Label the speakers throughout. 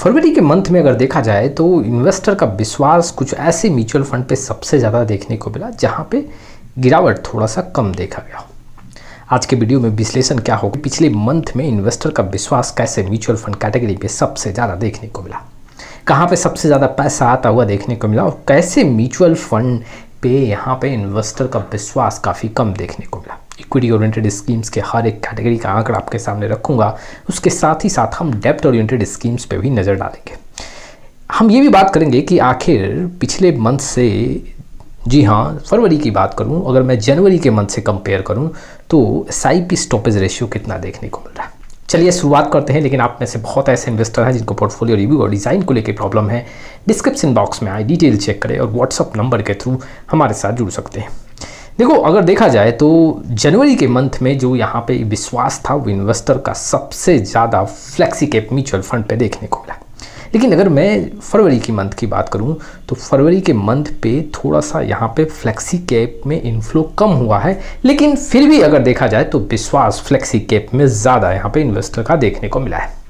Speaker 1: फरवरी के मंथ में अगर देखा जाए तो इन्वेस्टर का विश्वास कुछ ऐसे म्यूचुअल फंड पे सबसे ज़्यादा देखने को मिला जहाँ पे गिरावट थोड़ा सा कम देखा गया। आज के वीडियो में विश्लेषण क्या होगा, पिछले मंथ में इन्वेस्टर का विश्वास कैसे म्यूचुअल फंड कैटेगरी पे सबसे ज़्यादा देखने को मिला, कहाँ पे सबसे ज़्यादा पैसा आता हुआ देखने को मिला और कैसे म्यूचुअल फंड पे यहाँ पे इन्वेस्टर का विश्वास काफ़ी कम देखने को मिला। इक्विटी ओरिएंटेड स्कीम्स के हर एक कैटेगरी का आंकड़ा आपके सामने रखूंगा, उसके साथ ही साथ हम डेप्थ ओरिएंटेड स्कीम्स पे भी नज़र डालेंगे। हम ये भी बात करेंगे कि आखिर पिछले मंथ से, जी हाँ फरवरी की बात करूं, अगर मैं जनवरी के मंथ से कंपेयर करूं तो SIP स्टॉपेज रेशियो कितना देखने को मिल रहा है। चलिए शुरुआत करते हैं। लेकिन आप में से बहुत ऐसे इन्वेस्टर हैं जिनको पोर्टफोलियो रिव्यू और डिज़ाइन को लेकर प्रॉब्लम है, डिस्क्रिप्शन बॉक्स में आए डिटेल चेक करें और व्हाट्सअप नंबर के थ्रू हमारे साथ जुड़ सकते हैं। देखो, अगर देखा जाए तो जनवरी के मंथ में जो यहाँ पे विश्वास था वो इन्वेस्टर का सबसे ज़्यादा फ्लेक्सी कैप म्यूचुअल फंड पे देखने को मिला। लेकिन अगर मैं फरवरी की मंथ की बात करूं तो फरवरी के मंथ पे थोड़ा सा यहाँ पे फ्लेक्सी कैप में इन्फ्लो कम हुआ है, लेकिन फिर भी अगर देखा जाए तो विश्वास फ्लेक्सी कैप में ज़्यादा यहाँ पे इन्वेस्टर का देखने को मिला है।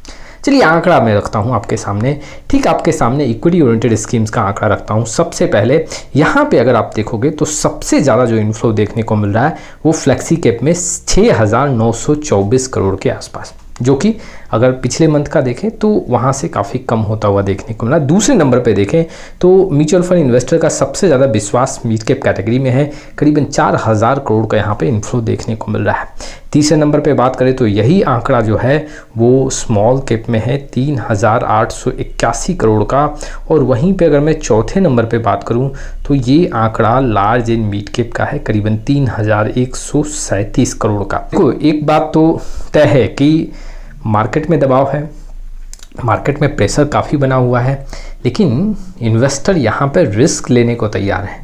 Speaker 1: चलिए आंकड़ा मैं रखता हूँ आपके सामने, ठीक आपके सामने इक्विटी ओरिएंटेड स्कीम्स का आंकड़ा रखता हूँ। सबसे पहले यहाँ पे अगर आप देखोगे तो सबसे ज़्यादा जो इन्फ्लो देखने को मिल रहा है वो फ्लेक्सी कैप में 6,924 करोड़ के आसपास, जो कि अगर पिछले मंथ का देखें तो वहाँ से काफ़ी कम होता हुआ देखने को मिला। दूसरे नंबर पे देखें तो म्यूचुअल फंड इन्वेस्टर का सबसे ज़्यादा विश्वास मिड कैप कैटेगरी में है, करीबन 4,000 करोड़ का यहाँ पे इन्फ्लो देखने को मिल रहा है। तीसरे नंबर पे बात करें तो यही आंकड़ा जो है वो स्मॉल कैप में है 3,881 करोड़ का, और वहीं पे अगर मैं चौथे नंबर पे बात करूं तो ये आंकड़ा लार्ज एंड मिड कैप का है, करीबन 3,137 करोड़ का। देखो, एक बात तो तय है कि मार्केट में दबाव है, मार्केट में प्रेशर काफ़ी बना हुआ है, लेकिन इन्वेस्टर यहाँ पर रिस्क लेने को तैयार है।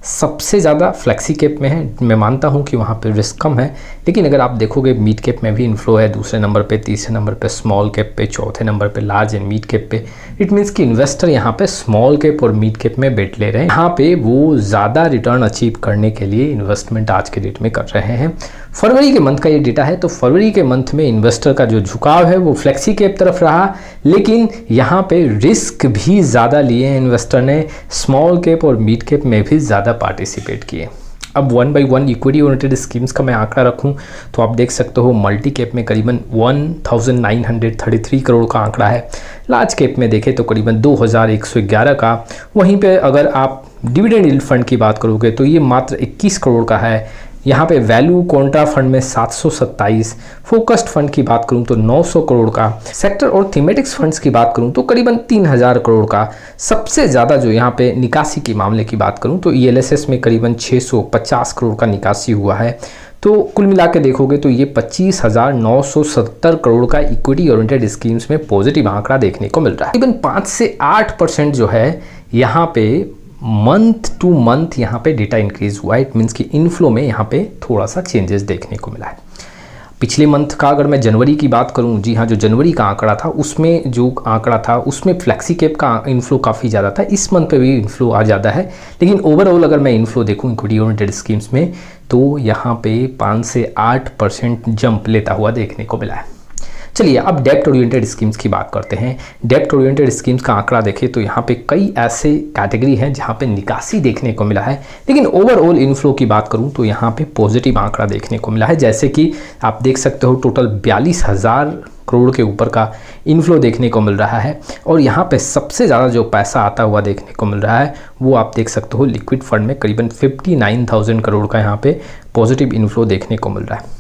Speaker 1: सबसे ज़्यादा फ्लेक्सी कैप में है, मैं मानता हूँ कि वहाँ पे रिस्क कम है, लेकिन अगर आप देखोगे मिड कैप में भी इन्फ्लो है, दूसरे नंबर पे, तीसरे नंबर पे स्मॉल कैप पे, चौथे नंबर पे लार्ज एंड मिड कैप पे। इट मीन्स कि इन्वेस्टर यहाँ पे स्मॉल कैप और मिड कैप में बेट ले रहे हैं। यहाँ पे वो ज़्यादा रिटर्न अचीव करने के लिए इन्वेस्टमेंट आज के डेट में कर रहे हैं। फरवरी के मंथ का ये डेटा है, तो फरवरी के मंथ में इन्वेस्टर का जो झुकाव है वो फ्लेक्सी कैप तरफ रहा, लेकिन यहाँ पे रिस्क भी ज़्यादा लिए हैं इन्वेस्टर ने, स्मॉल कैप और मिड कैप में भी ज़्यादा पार्टिसिपेट किए। अब 1 by 1 इक्विटी ओरिएंटेड स्कीम्स का मैं आंकड़ा रखूं तो आप देख सकते हो मल्टी कैप में करीबन 1,933 करोड़ का आंकड़ा है, लार्ज कैप में देखें तो करीबन 2,111 का, वहीं पे अगर आप डिविडेंड यील्ड फंड की बात करोगे तो ये मात्र 21 करोड़ का है। यहाँ पे वैल्यू कॉन्ट्रा फंड में 727, फोकस्ड फंड की बात करूँ तो 900 करोड़ का, सेक्टर और थीमेटिक्स फंड्स की बात करूँ तो करीबन 3,000 करोड़ का। सबसे ज़्यादा जो यहाँ पे निकासी के मामले की बात करूँ तो ELSS में करीबन 650 करोड़ का निकासी हुआ है। तो कुल मिला के देखोगे तो ये 25,970 करोड़ का इक्विटी ओरिएंटेड स्कीम्स में पॉजिटिव आंकड़ा देखने को मिल रहा है। करीबन 5 से 8% जो है यहाँ पे मंथ टू मंथ यहाँ पे डेटा इंक्रीज हुआ है। इट मीन्स कि इनफ्लो में यहाँ पे थोड़ा सा चेंजेस देखने को मिला है। पिछले मंथ का अगर मैं जनवरी की बात करूँ, जी हाँ, जो जनवरी का आंकड़ा था उसमें जो आंकड़ा था उसमें फ्लेक्सी कैप का इन्फ्लो काफ़ी ज़्यादा था। इस मंथ पे भी इन्फ्लो आ ज़्यादा है, लेकिन ओवरऑल अगर मैं इन्फ्लो देखूँ इक्विटी ओरिएंटेड स्कीम्स में तो यहाँ पे 5 से 8% जंप लेता हुआ देखने को मिला है। चलिए अब डेप्थ ओरिएंटेड स्कीम्स की बात करते हैं। डेप्थ ओरिएंटेड स्कीम्स का आंकड़ा देखें तो यहाँ पे कई ऐसे कैटेगरी हैं जहाँ पे निकासी देखने को मिला है, लेकिन ओवरऑल इनफ्लो की बात करूँ तो यहाँ पे पॉजिटिव आंकड़ा देखने को मिला है। जैसे कि आप देख सकते हो टोटल 42,000 करोड़ के ऊपर का इनफ्लो देखने को मिल रहा है, और यहाँ पे सबसे ज़्यादा जो पैसा आता हुआ देखने को मिल रहा है वो आप देख सकते हो लिक्विड फंड में करीबन 59,000 करोड़ का यहाँ पे पॉजिटिव इनफ्लो देखने को मिल रहा है।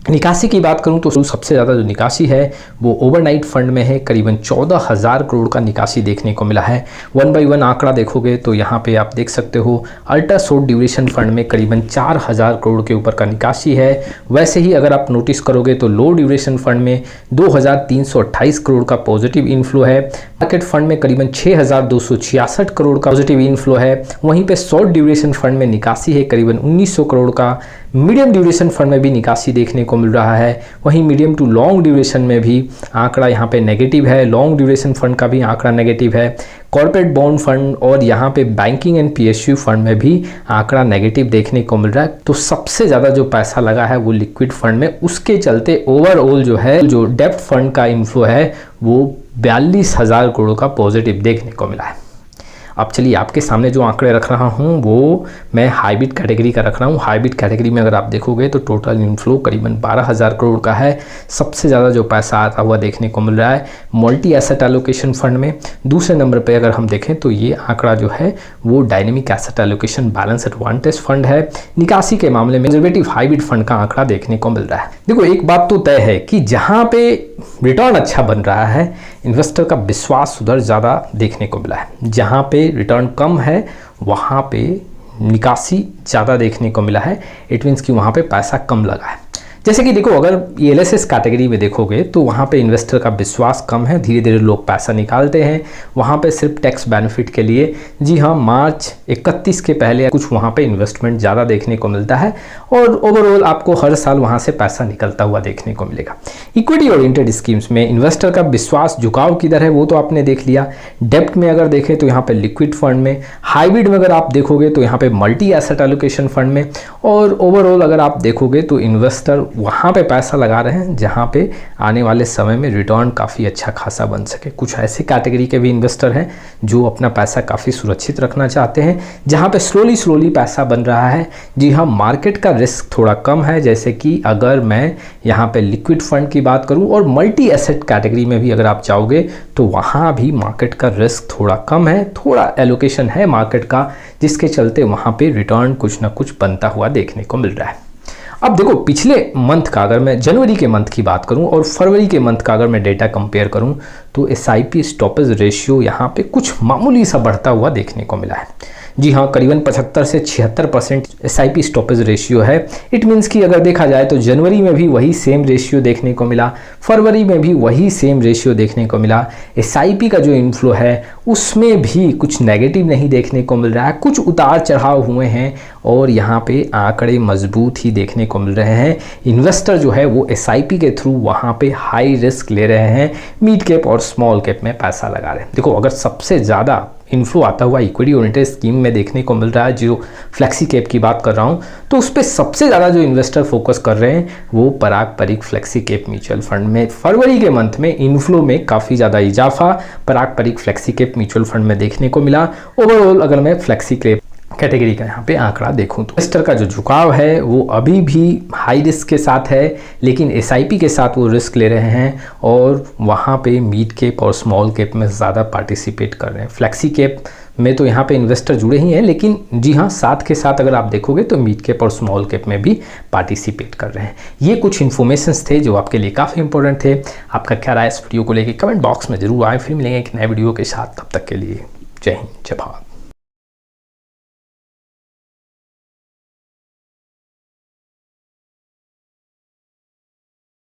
Speaker 1: निकासी की बात करूं तो सबसे ज़्यादा जो निकासी है वो ओवरनाइट फंड में है, करीबन 14,000 करोड़ का निकासी देखने को मिला है। 1 by 1 आंकड़ा देखोगे तो यहाँ पे आप देख सकते हो अल्ट्रा शॉर्ट ड्यूरेशन फंड में करीबन 4,000 करोड़ के ऊपर का निकासी है। वैसे ही अगर आप नोटिस करोगे तो लो ड्यूरेशन फंड में 2,328 करोड़ का पॉजिटिव इनफ्लो है। मार्केट फंड में करीबन 6,266 करोड़ का पॉजिटिव इनफ्लो है। वहीं पे शॉर्ट ड्यूरेशन फंड में निकासी है करीबन 1,900 करोड़ का। मीडियम ड्यूरेशन फंड में भी निकासी देखने को मिल रहा है। वहीं मीडियम टू लॉन्ग ड्यूरेशन में भी आंकड़ा यहाँ पे नेगेटिव है, लॉन्ग ड्यूरेशन फंड का भी आंकड़ा नेगेटिव है। कॉर्पोरेट बॉन्ड फंड और यहाँ पे बैंकिंग एंड PSU फंड में भी आंकड़ा नेगेटिव देखने को मिल रहा है। तो सबसे ज़्यादा जो पैसा लगा है वो लिक्विड फंड में, उसके चलते ओवरऑल जो है जो डेप्थ फंड का इन्फ्लो है वो 42,000 करोड़ का पॉजिटिव देखने को मिला है। अब चलिए आपके सामने जो आंकड़े रख रहा हूँ वो मैं हाइब्रिड कैटेगरी का रख रहा हूँ। हाइब्रिड कैटेगरी में अगर आप देखोगे तो टोटल इनफ्लो करीबन 12,000 करोड़ का है। सबसे ज़्यादा जो पैसा आता हुआ देखने को मिल रहा है मल्टी एसेट एलोकेशन फंड में। दूसरे नंबर पे अगर हम देखें तो ये आंकड़ा जो है वो dynamic asset allocation balance advantage fund है। निकासी के मामले में कंजर्वेटिव हाइब्रिड फंड का आंकड़ा देखने को मिल रहा है। देखो एक बात तो तय है कि जहाँ पे रिटर्न अच्छा बन रहा है इन्वेस्टर का विश्वास उधर ज़्यादा देखने को मिला है। जहाँ पे रिटर्न कम है वहाँ पे निकासी ज़्यादा देखने को मिला है। इट मीन्स कि वहाँ पे पैसा कम लगा है। जैसे कि देखो अगर ELSS कैटेगरी में देखोगे तो वहाँ पे इन्वेस्टर का विश्वास कम है, धीरे धीरे लोग पैसा निकालते हैं वहाँ पे सिर्फ टैक्स बेनिफिट के लिए। जी हाँ, मार्च 31 के पहले कुछ वहाँ पे इन्वेस्टमेंट ज़्यादा देखने को मिलता है और ओवरऑल आपको हर साल वहाँ से पैसा निकलता हुआ देखने को मिलेगा। इक्विटी ओरिएंटेड स्कीम्स में इन्वेस्टर का विश्वास झुकाव किधर है वो तो आपने देख लिया। डेब्ट में अगर देखें तो यहाँ पे लिक्विड फंड में, हाइब्रिड में अगर आप देखोगे तो यहाँ पे मल्टी एसेट एलोकेशन फंड में, और ओवरऑल अगर आप देखोगे तो इन्वेस्टर वहाँ पे पैसा लगा रहे हैं जहाँ पे आने वाले समय में रिटर्न काफ़ी अच्छा खासा बन सके। कुछ ऐसे कैटेगरी के भी इन्वेस्टर हैं जो अपना पैसा काफ़ी सुरक्षित रखना चाहते हैं जहाँ पे स्लोली पैसा बन रहा है। जी हाँ, मार्केट का रिस्क थोड़ा कम है। जैसे कि अगर मैं यहाँ पे लिक्विड फंड की बात करूँ और मल्टी एसेट कैटेगरी में भी अगर आप जाओगे तो वहाँ भी मार्केट का रिस्क थोड़ा कम है, थोड़ा एलोकेशन है मार्केट का, जिसके चलते वहाँ पे रिटर्न कुछ ना कुछ बनता हुआ देखने को मिल रहा है। अब देखो पिछले मंथ का अगर मैं जनवरी के मंथ की बात करूं और फरवरी के मंथ का अगर मैं डेटा कंपेयर करूं तो SIP स्टॉपेज रेशियो यहाँ पे कुछ मामूली सा बढ़ता हुआ देखने को मिला है। जी हाँ, करीबन 75 से 76% SIP स्टॉपेज रेशियो है। इट मीन्स कि अगर देखा जाए तो जनवरी में भी वही सेम रेशियो देखने को मिला, फरवरी में भी वही सेम रेशियो देखने को मिला। SIP का जो इनफ्लो है उसमें भी कुछ नेगेटिव नहीं देखने को मिल रहा है, कुछ उतार चढ़ाव हुए हैं और यहाँ पे आंकड़े मजबूत ही देखने को मिल रहे हैं। इन्वेस्टर जो है वो SIP के थ्रू वहाँ पे हाई रिस्क ले रहे हैं, मिड कैप और स्मॉल कैप में पैसा लगा रहे हैं। देखो अगर सबसे ज़्यादा इन्फ्लो आता हुआ इक्विटी ओरिएंटेड स्कीम में देखने को मिल रहा है, जो फ्लेक्सी कैप की बात कर रहा हूँ, तो उस पर सबसे ज़्यादा जो इन्वेस्टर फोकस कर रहे हैं वो पराग परिक फ्लेक्सी कैप म्यूचुअल फंड में फरवरी के मंथ में इन्फ्लो में काफ़ी ज़्यादा इजाफा पराग परिक फ्लेक्सी कैप म्यूचुअल फंड में देखने को मिला। ओवरऑल अगर मैं फ्लेक्सी कैप कैटेगरी का यहाँ पे आंकड़ा देखूं तो इन्वेस्टर का जो झुकाव है वो अभी भी हाई रिस्क के साथ है, लेकिन SIP के साथ वो रिस्क ले रहे हैं और वहाँ पे मिड कैप और स्मॉल कैप में ज़्यादा पार्टिसिपेट कर रहे हैं। फ्लेक्सी कैप में तो यहाँ पे इन्वेस्टर जुड़े ही हैं, लेकिन जी हाँ साथ के साथ अगर आप देखोगे तो मिड कैप और स्मॉल कैप में भी पार्टिसिपेट कर रहे हैं। ये कुछ इन्फॉर्मेशंस थे जो आपके लिए काफ़ी इंपॉर्टेंट थे। आपका क्या राय इस वीडियो को लेकर कमेंट बॉक्स में जरूर आए। फिर मिलेंगे एक नए वीडियो के साथ, तब तक के लिए जय हिंद जय भारत।